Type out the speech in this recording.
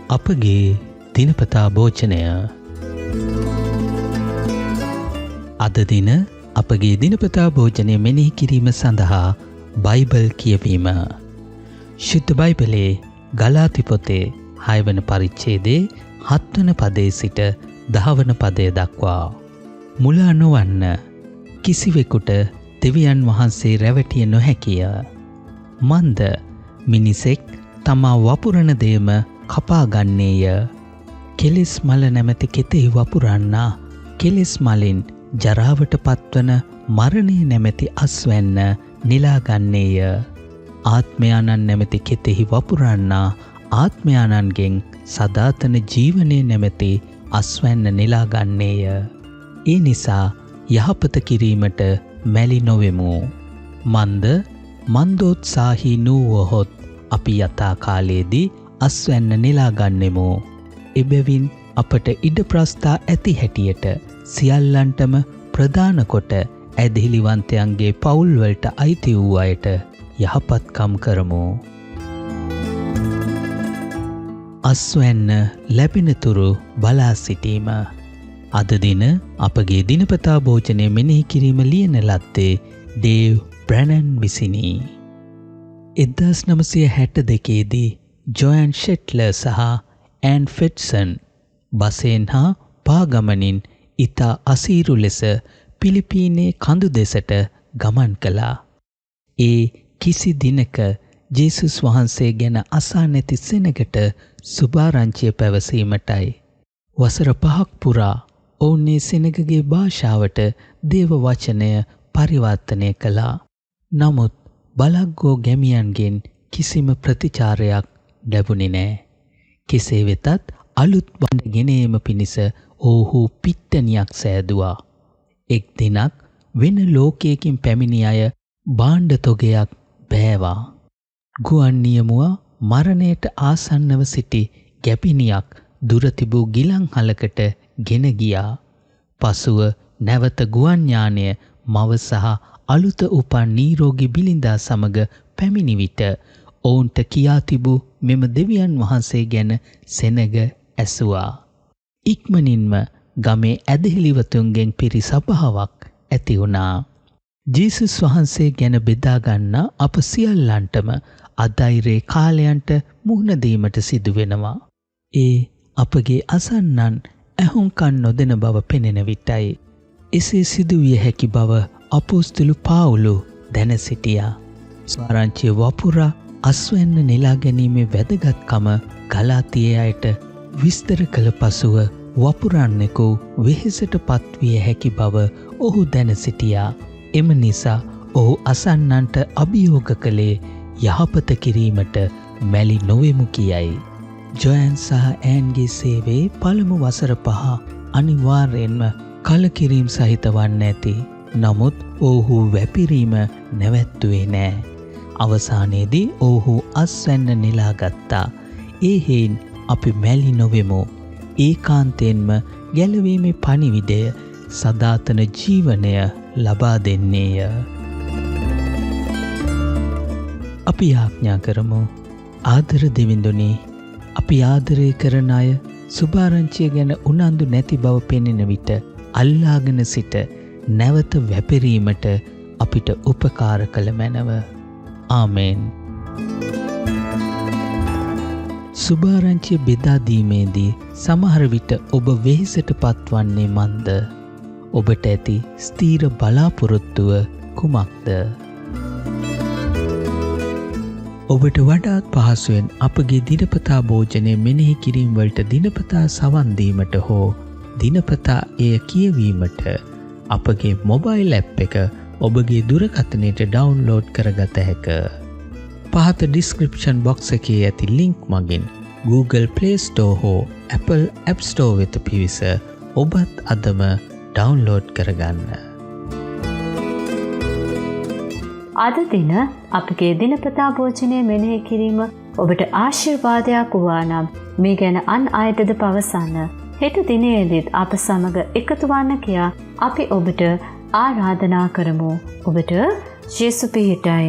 අපගේ දිනපතා භෝජනය. අද දින අපගේ දිනපතා භෝජනය මෙනෙහි කිරීම සඳහා බයිබල් කියවීම. ශුද්ධ බයිබලයේ ගලාති පොතේ 6 වන පරිච්ඡේදයේ 7 වන පදයේ සිට 10 වන පදය දක්වා. මුලා නොවන්න, කිසිවෙකුට දෙවියන් වහන්සේ රැවටිය නොහැකිය. මන්ද මිනිසෙක් තමා වපුරන දේම කපා ගන්නේය. කෙලෙස් මල නැමැති කෙතෙහි වපුරන්නා කෙලෙස් මලින් ජරාවට පත්වන මරණය නැමැති අස්වැන්න නෙලා ගන්නේය. ආත්මයාණන් නැමැති කෙතෙහි වපුරන්නා ආත්මයාණන්ගෙන් සදාතන ජීවනය නැමැති අස්වැන්න නෙලා ගන්නේය. ඒ නිසා යහපත කිරීමට මැලි නොවෙමු. මන්ද මන්දෝත්සාහී නුවහොත් අපි යථා කාලයේදී අස්වැන්න නෙලා ගන්නෙමු. එබැවින් අපට ඉඩ ප්‍රස්ථා ඇති හැටියට සියල්ලන්ටම ප්‍රදාන කොට ඇදහිලිවන්තයන්ගේ පවුල්වලට අයිති වූ අයට යහපත්කම් කරමු. අස්වැන්න ලැබෙනතුරු බලා සිටීම. අද දින අපගේ දිනපතා භෝජනය මෙනෙහි කිරීම ලියන ලද්දේ ඩේව් බ්‍රැනන් විසිනි. 1962 දී ජොයන් ෂෙට්ලර් සහ ඇන් ෆෙඩ්සන් බසෙන් හා පාගමනින් ඉතා අසීරු ලෙස පිලිපීනේ කඳු දෙසට ගමන් කළා. ඒ කිසි දිනක ජේසුස් වහන්සේ ගැන අසා නැති සෙනගට සුභාරංචිය පැවසීමටයි. වසර 5ක් පුරා ඔවුන් සෙනගගේ භාෂාවට දේව වචනය පරිවර්තනය කළා. නමුත් බලග්ගෝ ගැමියන්ගෙන් කිසිම ප්‍රතිචාරයක් ලැබුණේ නැහැ. කෙසේ වෙතත් අලුත් බඳ ගෙන ඒම පිණිස ඔවුහු පිට්ටනියක් සෑදුවා. එක් දිනක් වෙන ලෝකයකින් පැමිණි අය භාණ්ඩ තොගයක් බෑවා. ගුවන් නියමුවා මරණයට ආසන්නව සිටි ගැපිනියක් දුර තිබූ ගිලන්හලකට ගෙන ගියා. පසුව නැවත ගුවන් යානය මව සහ අලුත උපන් නීරෝගී බිලිඳා සමග පැමිණි විට ඔවුන්ට කියා තිබූ මෙම දෙවියන් වහන්සේ ගැන සෙනග ඇසුවා. ඉක්මනින්ම ගමේ ඇදහිලිවතුන්ගෙන් පිරි සභාවක් ඇති වුණා. ජේසුස් වහන්සේ ගැන බෙදා ගන්නා අප සියල්ලන්ටම අධෛර්ය කාලයන්ට මුහුණ දීමට සිදු වෙනවා. ඒ අපගේ අසන්නන් ඇහුම්කන් නොදෙන බව පෙනෙන විටයි. එසේ සිදුවිය හැකි බව අපොස්තුලු පාවුලු දැන සිටියා. ස්වරංචිය වපුරා අස්වැන්න නෙලා ගැනීමේ වැදගත්කම ගලාතියේ අයට විස්තර කළ පසුව වපුරන්නෙකු වෙහෙසට පත්විය හැකි බව ඔහු දැන සිටියා. එම නිසා ඔහු අසන්නන්ට අභියෝග කළේ යහපත කිරීමට මැලි නොවෙමු කියයි. ජොයන් සහ ඇන්ගේ සේවයේ පළමු වසර 5 අනිවාර්යෙන්ම කලකිරීම සහිත වන්න ඇති. නමුත් ඔහු වැපිරීම නැවැත්තුවේ නෑ. අවසානයේදී ඔහු අස්වැන්න නෙලා ගත්තා. ඒ හේයින් අපි මැලි නොවෙමු. ඒකාන්තයෙන්ම ගැලවීමේ පණිවිඩය සදාතන ජීවනය ලබා දෙන්නේය. අපි යාඥා කරමු. ආදර දෙවිඳුනි, අපි ආදරය කරන අය සුභාරංචිය ගැන උනන්දු නැති බව පෙනෙන විට අල්ලාගෙන සිට නැවත වැපිරීමට අපිට උපකාර කළ මැනව. ආමේන්. සුභාරංචිය බෙදා දීමේදී සමහර විට ඔබ වෙහෙසට පත්වන්නේ මන්ද? ඔබට ඇති ස්ථීර බලාපොරොත්තුව කුමක්ද? ඔබට වඩාත් පහසුවෙන් අපගේ දිනපතා භෝජනය මෙනෙහි කිරීම වලට දිනපතා සවන් දීමට හෝ දිනපතා එය කියවීමට අපගේ මොබයිල් ඇප් එක ඔබගේ දුරකථනයට ඩවුන්ලෝඩ් කරගත හැක. පහත ඩිස්ක්‍රිප්ෂන් බොක්ස් එකේ ඇති ලින්ක් මගින් Google Play Store හෝ Apple App Store වෙත පිවිස ඔබත් අදම ඩවුන්ලෝඩ් කරගන්න. අද දින අපගේ දිනපතා භෝජනය මෙනෙහි කිරීම ඔබට ආශිර්වාදයක් වූවා නම් මේ ගැන අන් අයටද පවසන්න. හෙට දිනයේදීත් අප සමග එකතු වන්න කියා අපි ඔබට ආරාධනා කරමු. ඔබට ජේසු පිහිටයි.